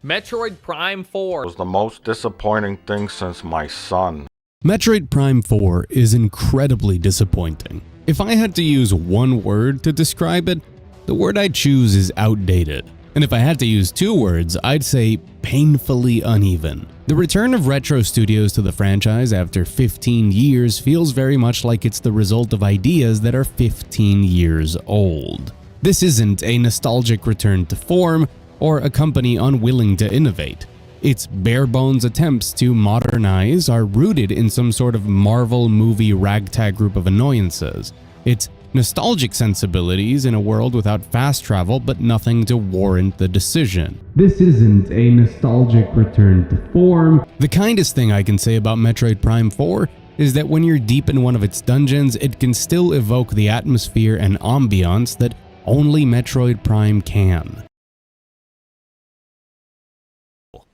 Metroid Prime 4 was the most disappointing thing since my son. Metroid Prime 4 is incredibly disappointing. If I had to use one word to describe it, the word I'd choose is outdated. And if I had to use two words, I'd say painfully uneven. The return of Retro Studios to the franchise after 15 years feels very much like it's the result of ideas that are 15 years old. This isn't a nostalgic return to form or a company unwilling to innovate. Its bare-bones attempts to modernize are rooted in some sort of Marvel movie ragtag group of annoyances. Its nostalgic sensibilities in a world without fast travel but nothing to warrant the decision. This isn't a nostalgic return to form. The kindest thing I can say about Metroid Prime 4 is that when you're deep in one of its dungeons, it can still evoke the atmosphere and ambiance that only Metroid Prime can.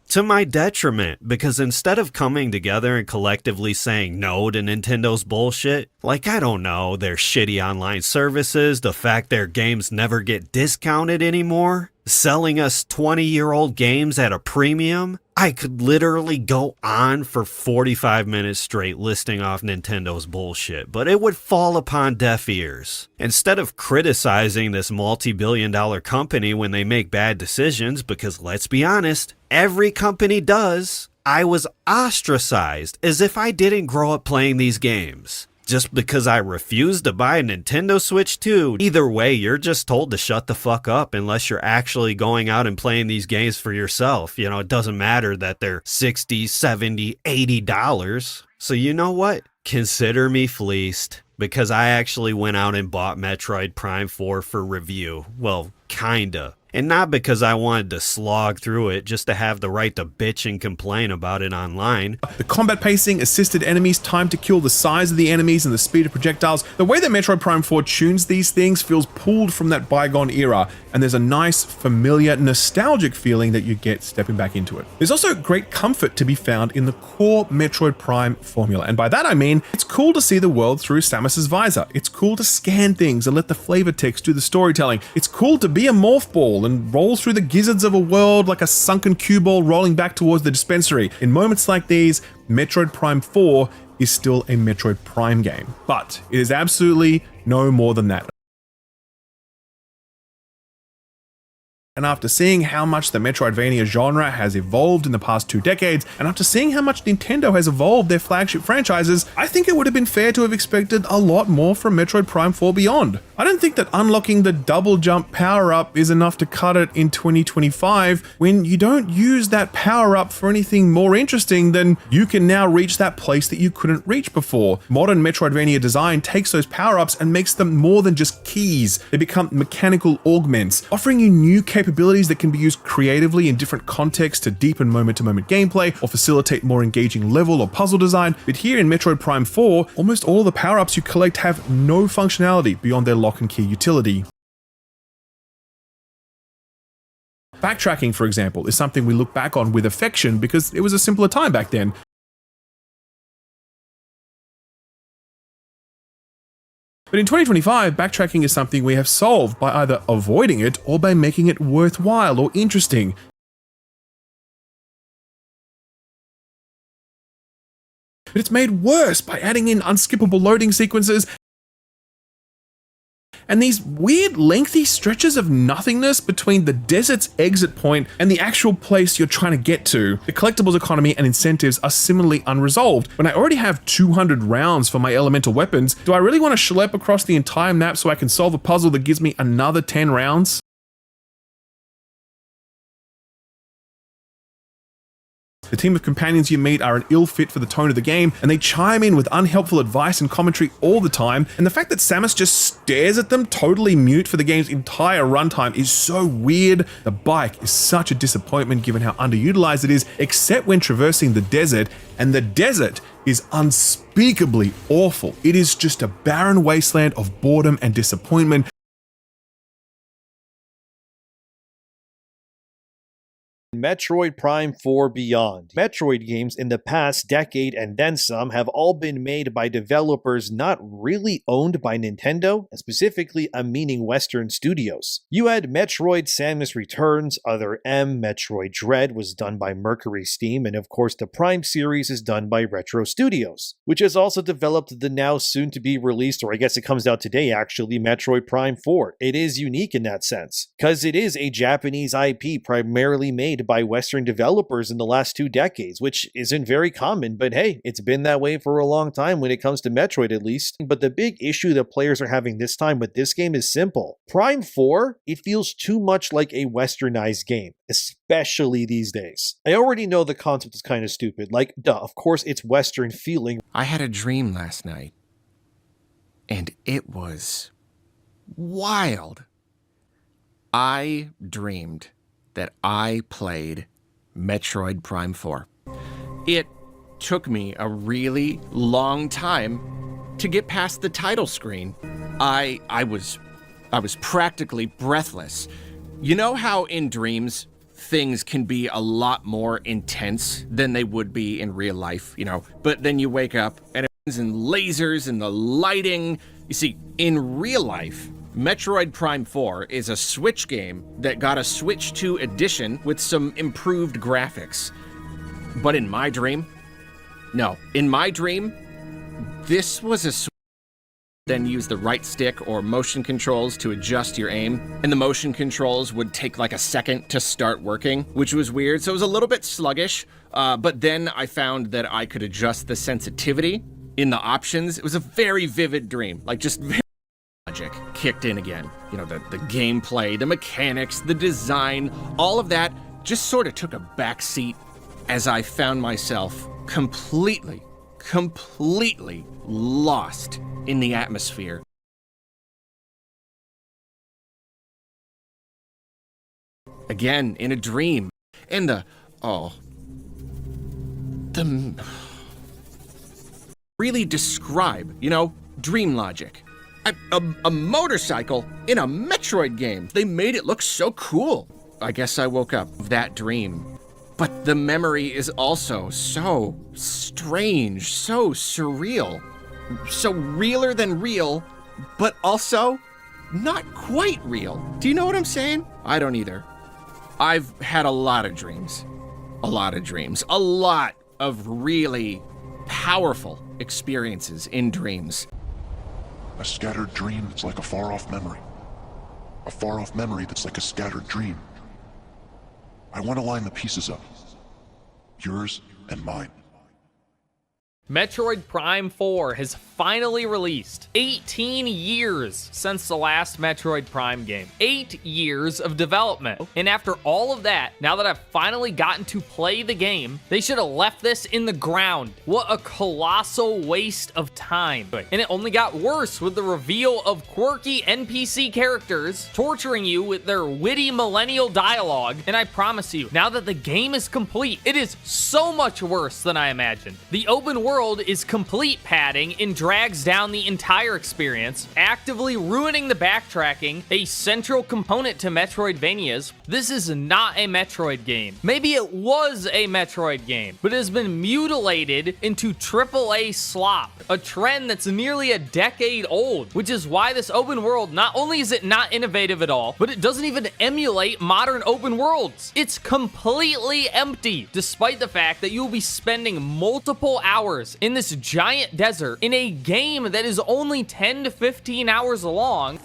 To my detriment, because instead of coming together and collectively saying no to Nintendo's bullshit, like I don't know, their shitty online services, the fact their games never get discounted anymore, selling us 20-year-old games at a premium, I could literally go on for 45 minutes straight listing off Nintendo's bullshit, but it would fall upon deaf ears. Instead of criticizing this multi-billion-dollar company when they make bad decisions, because let's be honest, every company does, I was ostracized as if I didn't grow up playing these games. Just because I refused to buy a Nintendo Switch 2. Either way, you're just told to shut the fuck up unless you're actually going out and playing these games for yourself. You know, it doesn't matter that they're $60, $70, $80. So you know what? Consider me fleeced, because I actually went out and bought Metroid Prime 4 for review. Well, kinda. And not because I wanted to slog through it just to have the right to bitch and complain about it online. The combat pacing, assisted enemies, time to kill, the size of the enemies, and the speed of projectiles. The way that Metroid Prime 4 tunes these things feels pulled from that bygone era, and there's a nice, familiar, nostalgic feeling that you get stepping back into it. There's also great comfort to be found in the core Metroid Prime formula, and by that I mean, it's cool to see the world through Samus's visor. It's cool to scan things and let the flavor text do the storytelling. It's cool to be a morph ball and roll through the gizzards of a world like a sunken cue ball rolling back towards the dispensary. In moments like these, Metroid Prime 4 is still a Metroid Prime game, but it is absolutely no more than that. And after seeing how much the Metroidvania genre has evolved in the past 2 decades, and after seeing how much Nintendo has evolved their flagship franchises, I think it would have been fair to have expected a lot more from Metroid Prime 4 Beyond. I don't think that unlocking the double jump power-up is enough to cut it in 2025 when you don't use that power-up for anything more interesting than you can now reach that place that you couldn't reach before. Modern Metroidvania design takes those power-ups and makes them more than just keys. They become mechanical augments, offering you new capabilities that can be used creatively in different contexts to deepen moment-to-moment gameplay or facilitate more engaging level or puzzle design. But here in Metroid Prime 4, almost all of the power-ups you collect have no functionality beyond their lock and key utility. Backtracking, for example, is something we look back on with affection because it was a simpler time back then. But in 2025, backtracking is something we have solved by either avoiding it or by making it worthwhile or interesting. But it's made worse by adding in unskippable loading sequences and these weird lengthy stretches of nothingness between the desert's exit point and the actual place you're trying to get to. The collectibles economy and incentives are similarly unresolved. When I already have 200 rounds for my elemental weapons, do I really want to schlep across the entire map so I can solve a puzzle that gives me another 10 rounds? The team of companions you meet are an ill fit for the tone of the game, and they chime in with unhelpful advice and commentary all the time, and the fact that Samus just stares at them totally mute for the game's entire runtime is so weird. The bike is such a disappointment given how underutilized it is, except when traversing the desert, and the desert is unspeakably awful. It is just a barren wasteland of boredom and disappointment. Metroid Prime 4 Beyond. Metroid games in the past decade and then some have all been made by developers not really owned by Nintendo, and specifically I'm meaning Western studios. You had Metroid Samus Returns, Other M, Metroid Dread was done by Mercury Steam, and of course the Prime series is done by Retro Studios, which has also developed the now soon to be released, or I guess it comes out today actually, Metroid Prime 4. It is unique in that sense, because it is a Japanese IP primarily made by Western developers in the last 2 decades, which isn't very common, but hey, it's been that way for a long time when it comes to Metroid at least. But the big issue that players are having this time with this game is simple. Prime 4, it feels too much like a westernized game, especially these days. I already know the concept is kind of stupid, like, duh, of course it's western feeling. I had a dream last night, and it was wild. I dreamed that I played Metroid Prime 4. It took me a really long time to get past the title screen. I was practically breathless. You know how in dreams things can be a lot more intense than they would be in real life, you know? But then you wake up and it's in lasers and the lighting. You see, in real life, Metroid Prime 4 is a Switch game that got a Switch 2 edition with some improved graphics. But in my dream, this was a Switch. Then use the right stick or motion controls to adjust your aim, and the motion controls would take like a second to start working, which was weird. So it was a little bit sluggish, but then I found that I could adjust the sensitivity in the options. It was a very vivid dream, like just very logic kicked in again. You know, the gameplay, the mechanics, the design, all of that just sort of took a backseat as I found myself completely lost in the atmosphere. Again, in a dream. And really describe, you know, dream logic. A motorcycle in a Metroid game. They made it look so cool. I guess I woke up of that dream. But the memory is also so strange, so surreal. So realer than real, but also not quite real. Do you know what I'm saying? I don't either. I've had a lot of dreams. A lot of really powerful experiences in dreams. A scattered dream that's like a far-off memory. A far-off memory that's like a scattered dream. I want to line the pieces up. Yours and mine. Metroid Prime 4 has finally released. 18 years since the last Metroid Prime game. 8 years of development. And after all of that, now that I've finally gotten to play the game, they should have left this in the ground. What a colossal waste of time. And it only got worse with the reveal of quirky NPC characters torturing you with their witty millennial dialogue. And I promise you, now that the game is complete, it is so much worse than I imagined. The open world is complete padding and drags down the entire experience, actively ruining the backtracking, a central component to Metroidvanias. This is not a Metroid game. Maybe it was a Metroid game, but it has been mutilated into AAA slop, a trend that's nearly a decade old, which is why this open world, not only is it not innovative at all, but it doesn't even emulate modern open worlds. It's completely empty, despite the fact that you'll be spending multiple hours in this giant desert in a game that is only 10 to 15 hours long.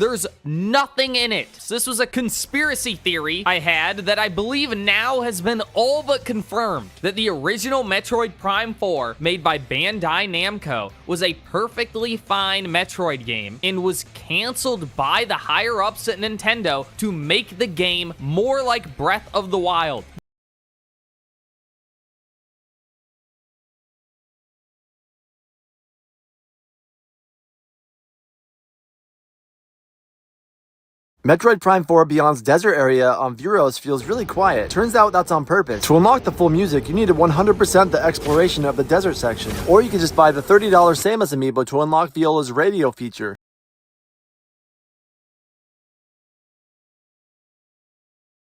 There's nothing in it. So this was a conspiracy theory I had that I believe now has been all but confirmed, that the original Metroid Prime 4 made by Bandai Namco was a perfectly fine Metroid game and was canceled by the higher-ups at Nintendo to make the game more like Breath of the Wild. Metroid Prime 4 Beyond's desert area on Vuros feels really quiet. Turns out that's on purpose. To unlock the full music, you needed 100% the exploration of the desert section. Or you could just buy the $30 Samus amiibo to unlock Viola's radio feature.